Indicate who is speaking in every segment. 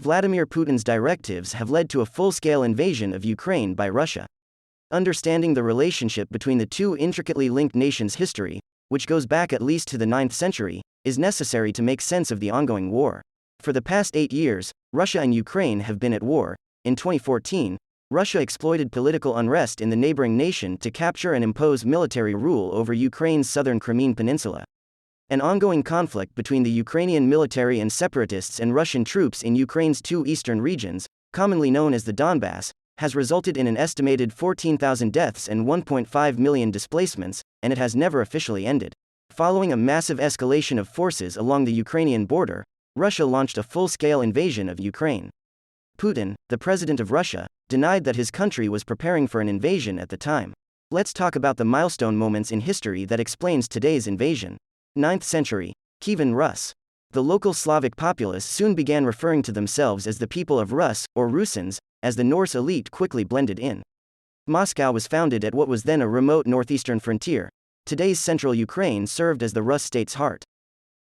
Speaker 1: Vladimir Putin's directives have led to a full-scale invasion of Ukraine by Russia. Understanding the relationship between the two intricately linked nations' history, which goes back at least to the 9th century, is necessary to make sense of the ongoing war. For the past 8 years, Russia and Ukraine have been at war. In 2014, Russia exploited political unrest in the neighboring nation to capture and impose military rule over Ukraine's southern Crimean peninsula. An ongoing conflict between the Ukrainian military and separatists and Russian troops in Ukraine's two eastern regions, commonly known as the Donbas, has resulted in an estimated 14,000 deaths and 1.5 million displacements, and it has never officially ended. Following a massive escalation of forces along the Ukrainian border, Russia launched a full-scale invasion of Ukraine. Putin, the president of Russia, denied that his country was preparing for an invasion at the time. Let's talk about the milestone moments in history that explains today's invasion. 9th century, Kievan Rus. The local Slavic populace soon began referring to themselves as the people of Rus, or Rusins, as the Norse elite quickly blended in. Moscow was founded at what was then a remote northeastern frontier. Today's central Ukraine served as the Rus state's heart.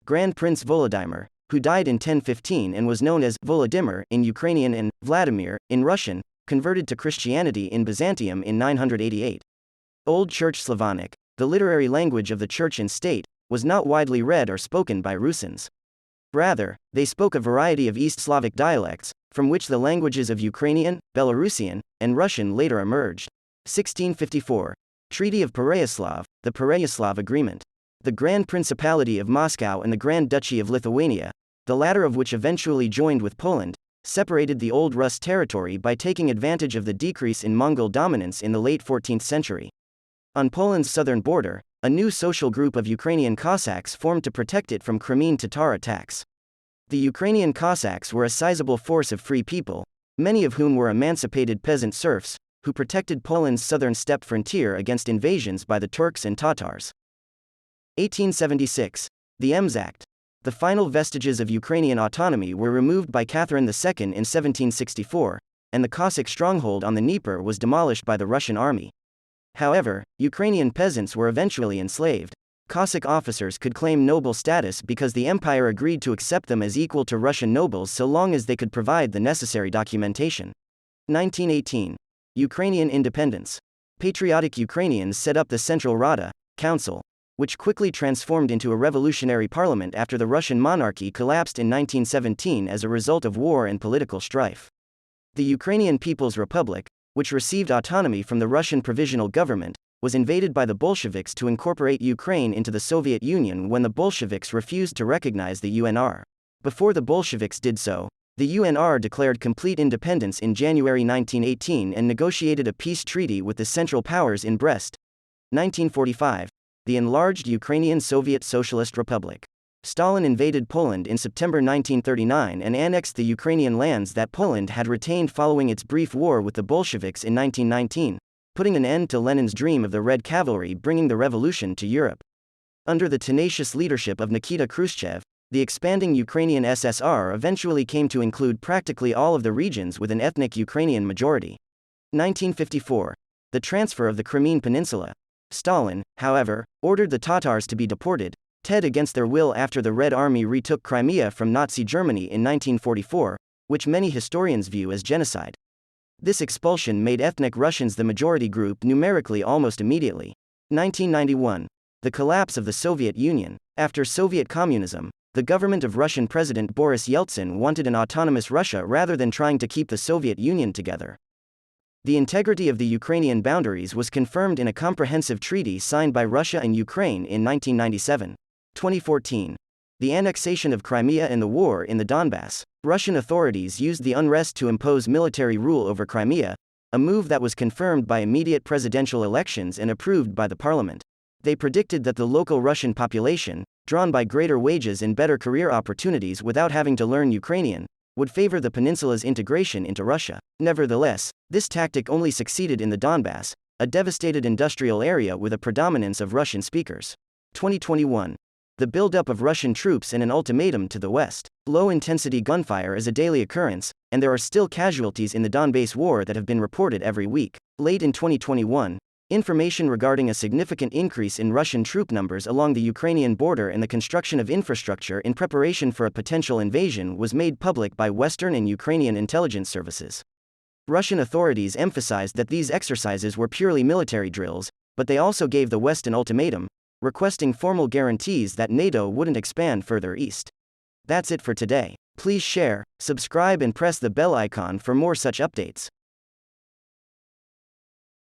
Speaker 1: Grand Prince Volodymyr, who died in 1015 and was known as Volodymyr in Ukrainian and Vladimir in Russian, converted to Christianity in Byzantium in 988. Old Church Slavonic, the literary language of the church and state, was not widely read or spoken by Rusins. Rather, they spoke a variety of East Slavic dialects, from which the languages of Ukrainian, Belarusian, and Russian later emerged. 1654. Treaty of Pereyaslav, the Pereyaslav Agreement. The Grand Principality of Moscow and the Grand Duchy of Lithuania, the latter of which eventually joined with Poland, separated the old Rus territory by taking advantage of the decrease in Mongol dominance in the late 14th century. On Poland's southern border, a new social group of Ukrainian Cossacks formed to protect it from Crimean Tatar attacks. The Ukrainian Cossacks were a sizable force of free people, many of whom were emancipated peasant serfs, who protected Poland's southern steppe frontier against invasions by the Turks and Tatars. 1876. The Ems Act. The final vestiges of Ukrainian autonomy were removed by Catherine II in 1764, and the Cossack stronghold on the Dnieper was demolished by the Russian army. However, Ukrainian peasants were eventually enslaved. Cossack officers could claim noble status because the empire agreed to accept them as equal to Russian nobles so long as they could provide the necessary documentation. 1918. Ukrainian independence. Patriotic Ukrainians set up the Central Rada, Council, which quickly transformed into a revolutionary parliament after the Russian monarchy collapsed in 1917 as a result of war and political strife. The Ukrainian People's Republic, which received autonomy from the Russian Provisional Government, was invaded by the Bolsheviks to incorporate Ukraine into the Soviet Union when the Bolsheviks refused to recognize the UNR. Before the Bolsheviks did so, the UNR declared complete independence in January 1918 and negotiated a peace treaty with the Central Powers in Brest. 1945. The enlarged Ukrainian Soviet Socialist Republic. Stalin invaded Poland in September 1939 and annexed the Ukrainian lands that Poland had retained following its brief war with the Bolsheviks in 1919, putting an end to Lenin's dream of the Red Cavalry bringing the revolution to Europe. Under the tenacious leadership of Nikita Khrushchev, the expanding Ukrainian SSR eventually came to include practically all of the regions with an ethnic Ukrainian majority. 1954. The transfer of the Crimean Peninsula. Stalin, however, ordered the Tatars to be deported, against their will after the Red Army retook Crimea from Nazi Germany in 1944, which many historians view as genocide. This expulsion made ethnic Russians the majority group numerically almost immediately. 1991. The collapse of the Soviet Union. After Soviet communism, the government of Russian President Boris Yeltsin wanted an autonomous Russia rather than trying to keep the Soviet Union together. The integrity of the Ukrainian boundaries was confirmed in a comprehensive treaty signed by Russia and Ukraine in 1997. 2014. The annexation of Crimea and the war in the Donbas. Russian authorities used the unrest to impose military rule over Crimea, a move that was confirmed by immediate presidential elections and approved by the parliament. They predicted that the local Russian population, drawn by greater wages and better career opportunities without having to learn Ukrainian, would favor the peninsula's integration into Russia. Nevertheless, this tactic only succeeded in the Donbas, a devastated industrial area with a predominance of Russian speakers. 2021. The buildup of Russian troops and an ultimatum to the West. Low-intensity gunfire is a daily occurrence, and there are still casualties in the Donbas war that have been reported every week. Late in 2021, Information regarding a significant increase in Russian troop numbers along the Ukrainian border and the construction of infrastructure in preparation for a potential invasion was made public by Western and Ukrainian intelligence services. Russian authorities emphasized that these exercises were purely military drills, but they also gave the West an ultimatum, requesting formal guarantees that NATO wouldn't expand further east. That's it for today. Please share, subscribe, and press the bell icon for more such updates.